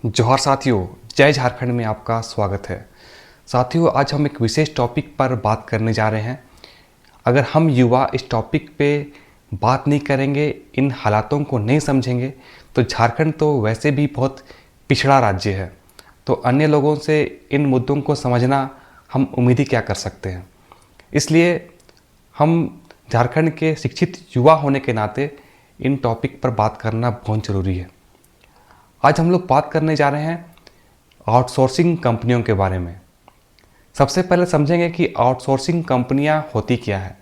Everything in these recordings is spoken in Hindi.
जोहार साथियों, जय झारखंड में आपका स्वागत है। साथियों, आज हम एक विशेष टॉपिक पर बात करने जा रहे हैं। अगर हम युवा इस टॉपिक पे बात नहीं करेंगे, इन हालातों को नहीं समझेंगे, तो झारखंड तो वैसे भी बहुत पिछड़ा राज्य है। तो अन्य लोगों से इन मुद्दों को समझना हम उम्मीद ही क्या कर सकते हैं। इसलिए हम झारखंड के शिक्षित युवा होने के नाते इन टॉपिक पर बात करना बहुत ज़रूरी है। आज हम लोग बात करने जा रहे हैं आउटसोर्सिंग कंपनियों के बारे में। सबसे पहले समझेंगे कि आउटसोर्सिंग कंपनियां होती क्या है।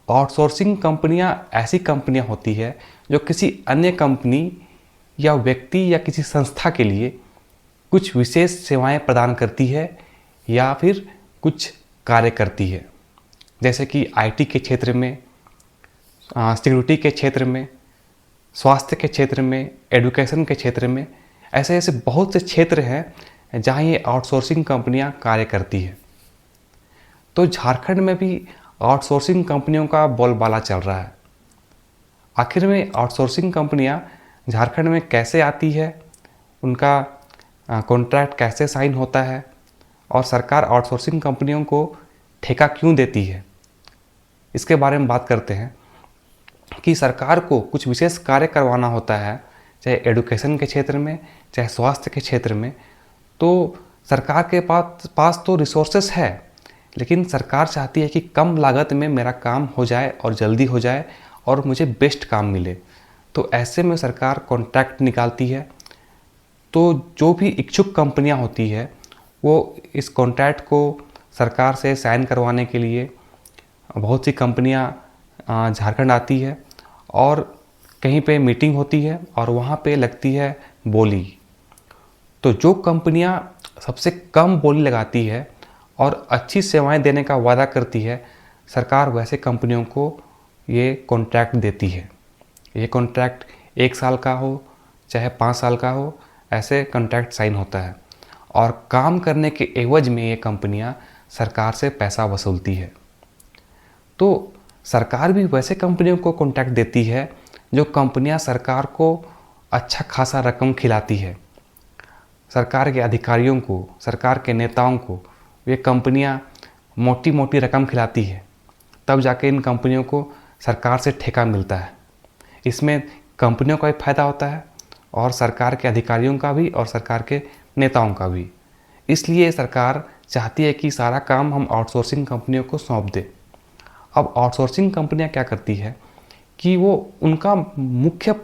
आउटसोर्सिंग कंपनियां ऐसी कंपनियां होती है जो किसी अन्य कंपनी या व्यक्ति या किसी संस्था के लिए कुछ विशेष सेवाएं प्रदान करती है या फिर कुछ कार्य करती है। जैसे कि आईटी के क्षेत्र में, सिक्योरिटी के क्षेत्र में, स्वास्थ्य के क्षेत्र में, एजुकेशन के क्षेत्र में, ऐसे ऐसे बहुत से क्षेत्र हैं जहाँ ये आउटसोर्सिंग कंपनियाँ कार्य करती है। तो झारखंड में भी आउटसोर्सिंग कंपनियों का बोलबाला चल रहा है। आखिर में आउटसोर्सिंग कंपनियाँ झारखंड में कैसे आती है, उनका कॉन्ट्रैक्ट कैसे साइन होता है और सरकार आउटसोर्सिंग कंपनियों को ठेका क्यों देती है, इसके बारे में बात करते हैं। कि सरकार को कुछ विशेष कार्य करवाना होता है, चाहे एजुकेशन के क्षेत्र में, चाहे स्वास्थ्य के क्षेत्र में, तो सरकार के पास तो रिसोर्सेस है, लेकिन सरकार चाहती है कि कम लागत में मेरा काम हो जाए और जल्दी हो जाए और मुझे बेस्ट काम मिले। तो ऐसे में सरकार कॉन्ट्रैक्ट निकालती है। तो जो भी इच्छुक कंपनियां होती है वो इस कॉन्ट्रैक्ट को सरकार से साइन करवाने के लिए बहुत सी कंपनियां झारखंड आती है और कहीं पे मीटिंग होती है और वहाँ पे लगती है बोली। तो जो कंपनियाँ सबसे कम बोली लगाती है और अच्छी सेवाएं देने का वादा करती है, सरकार वैसे कंपनियों को ये कॉन्ट्रैक्ट देती है। ये कॉन्ट्रैक्ट 1 साल का हो चाहे 5 साल का हो, ऐसे कॉन्ट्रैक्ट साइन होता है और काम करने के एवज में ये कंपनियाँ सरकार से पैसा वसूलती है। तो सरकार भी वैसे कंपनियों को कॉन्ट्रैक्ट देती है जो कंपनियां सरकार को अच्छा खासा रकम खिलाती है। सरकार के अधिकारियों को, सरकार के नेताओं को ये कंपनियां मोटी मोटी रकम खिलाती है, तब जाके इन कंपनियों को सरकार से ठेका मिलता है। इसमें कंपनियों का भी फायदा होता है और सरकार के अधिकारियों का भी और सरकार के नेताओं का भी। इसलिए सरकार चाहती है कि सारा काम हम आउटसोर्सिंग कंपनियों को सौंप दें। अब आउटसोर्सिंग कंपनियां क्या करती है कि वो उनका मुख्य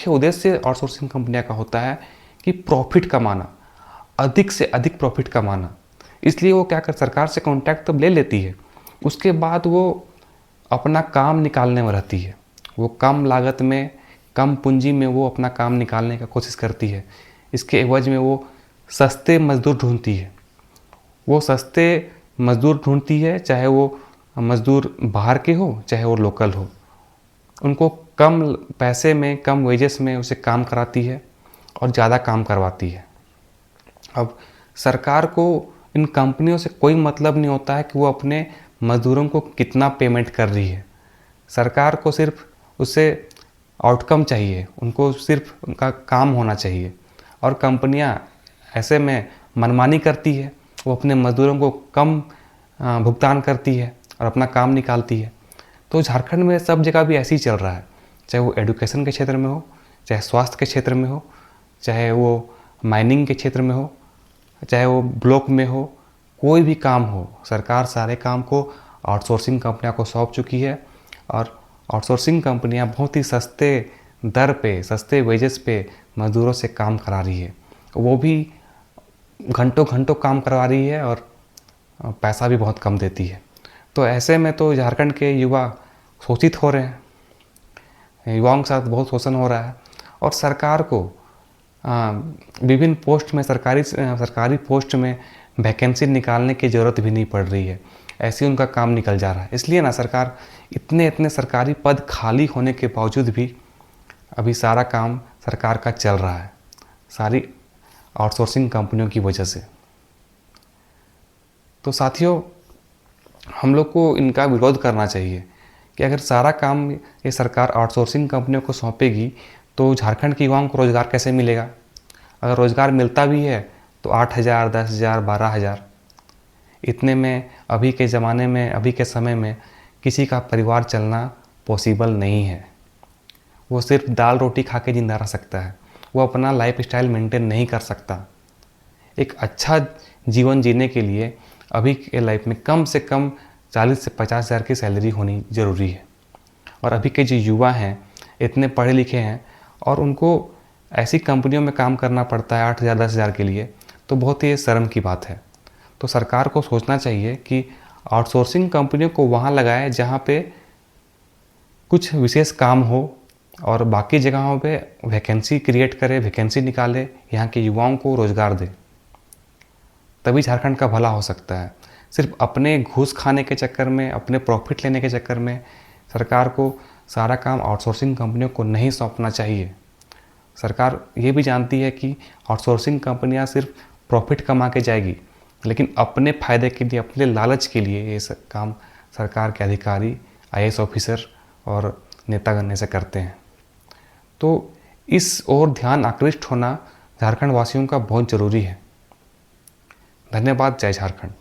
उद्देश्य आउटसोर्सिंग कंपनियां का होता है कि प्रॉफिट कमाना, अधिक से अधिक प्रॉफिट कमाना। इसलिए वो क्या कर सरकार से कॉन्ट्रैक्ट तो ले लेती है, उसके बाद वो अपना काम निकालने में रहती है। वो कम लागत में, कम पूंजी में वो अपना काम निकालने का कोशिश करती है। इसके एवज में वो सस्ते मजदूर ढूंढती है। वो सस्ते मजदूर ढूंढती है, चाहे वो मज़दूर बाहर के हो चाहे वो लोकल हो। उनको कम पैसे में, कम वेजेस में उसे काम कराती है और ज़्यादा काम करवाती है। अब सरकार को इन कंपनियों से कोई मतलब नहीं होता है कि वो अपने मज़दूरों को कितना पेमेंट कर रही है। सरकार को सिर्फ उससे आउटकम चाहिए, उनको सिर्फ उनका काम होना चाहिए। और कंपनियां ऐसे में मनमानी करती है, वो अपने मज़दूरों को कम भुगतान करती है और अपना काम निकालती है। तो झारखंड में सब जगह भी ऐसे ही चल रहा है, चाहे वो एजुकेशन के क्षेत्र में हो, चाहे स्वास्थ्य के क्षेत्र में हो, चाहे वो माइनिंग के क्षेत्र में हो, चाहे वो ब्लॉक में हो, कोई भी काम हो, सरकार सारे काम को आउटसोर्सिंग कंपनियों को सौंप चुकी है। और आउटसोर्सिंग कंपनियां बहुत ही सस्ते दर पे, सस्ते वेजेस पे मज़दूरों से काम करा रही है। वो भी घंटों घंटों काम करवा रही है और पैसा भी बहुत कम देती है। तो ऐसे में तो झारखंड के युवा शोषित हो रहे हैं, युवाओं के साथ बहुत शोषण हो रहा है। और सरकार को विभिन्न पोस्ट में, सरकारी पोस्ट में वैकेंसी निकालने की ज़रूरत भी नहीं पड़ रही है, ऐसे ही उनका काम निकल जा रहा है। इसलिए ना सरकार इतने सरकारी पद खाली होने के बावजूद भी अभी सारा काम सरकार का चल रहा है, सारी आउटसोर्सिंग कंपनियों की वजह से। तो साथियों, हम लोग को इनका विरोध करना चाहिए कि अगर सारा काम ये सरकार आउटसोर्सिंग कंपनियों को सौंपेगी तो झारखंड के युवाओं को रोज़गार कैसे मिलेगा। अगर रोज़गार मिलता भी है तो 8,000, 10,000, 12,000, इतने में अभी के ज़माने में, अभी के समय में किसी का परिवार चलना पॉसिबल नहीं है। वो सिर्फ दाल रोटी खा के ज़िंदा रह सकता है, वो अपना लाइफ स्टाइल मेंटेन नहीं कर सकता। एक अच्छा जीवन जीने के लिए अभी के लाइफ में कम से कम 40 से 50,000 की सैलरी होनी ज़रूरी है। और अभी के जो युवा हैं इतने पढ़े लिखे हैं और उनको ऐसी कंपनियों में काम करना पड़ता है 8,000, 10,000 के लिए, तो बहुत ही शर्म की बात है। तो सरकार को सोचना चाहिए कि आउटसोर्सिंग कंपनियों को वहाँ लगाए जहाँ पे कुछ विशेष काम हो, और बाकी जगहों पे वैकेंसी क्रिएट करे, वैकेंसी निकाले, यहाँ के युवाओं को रोज़गार दे। तभी झारखंड का भला हो सकता है। सिर्फ अपने घूस खाने के चक्कर में, अपने प्रॉफिट लेने के चक्कर में सरकार को सारा काम आउटसोर्सिंग कंपनियों को नहीं सौंपना चाहिए। सरकार ये भी जानती है कि आउटसोर्सिंग कंपनियां सिर्फ प्रॉफिट कमा के जाएगी, लेकिन अपने फ़ायदे के लिए, अपने लालच के लिए ये सब काम सरकार के अधिकारी, आईएएस ऑफिसर और नेतागण ऐसे करते हैं। तो इस ओर ध्यान आकृष्ट होना झारखंड वासियों का बहुत ज़रूरी है। धन्यवाद। जय झारखंड।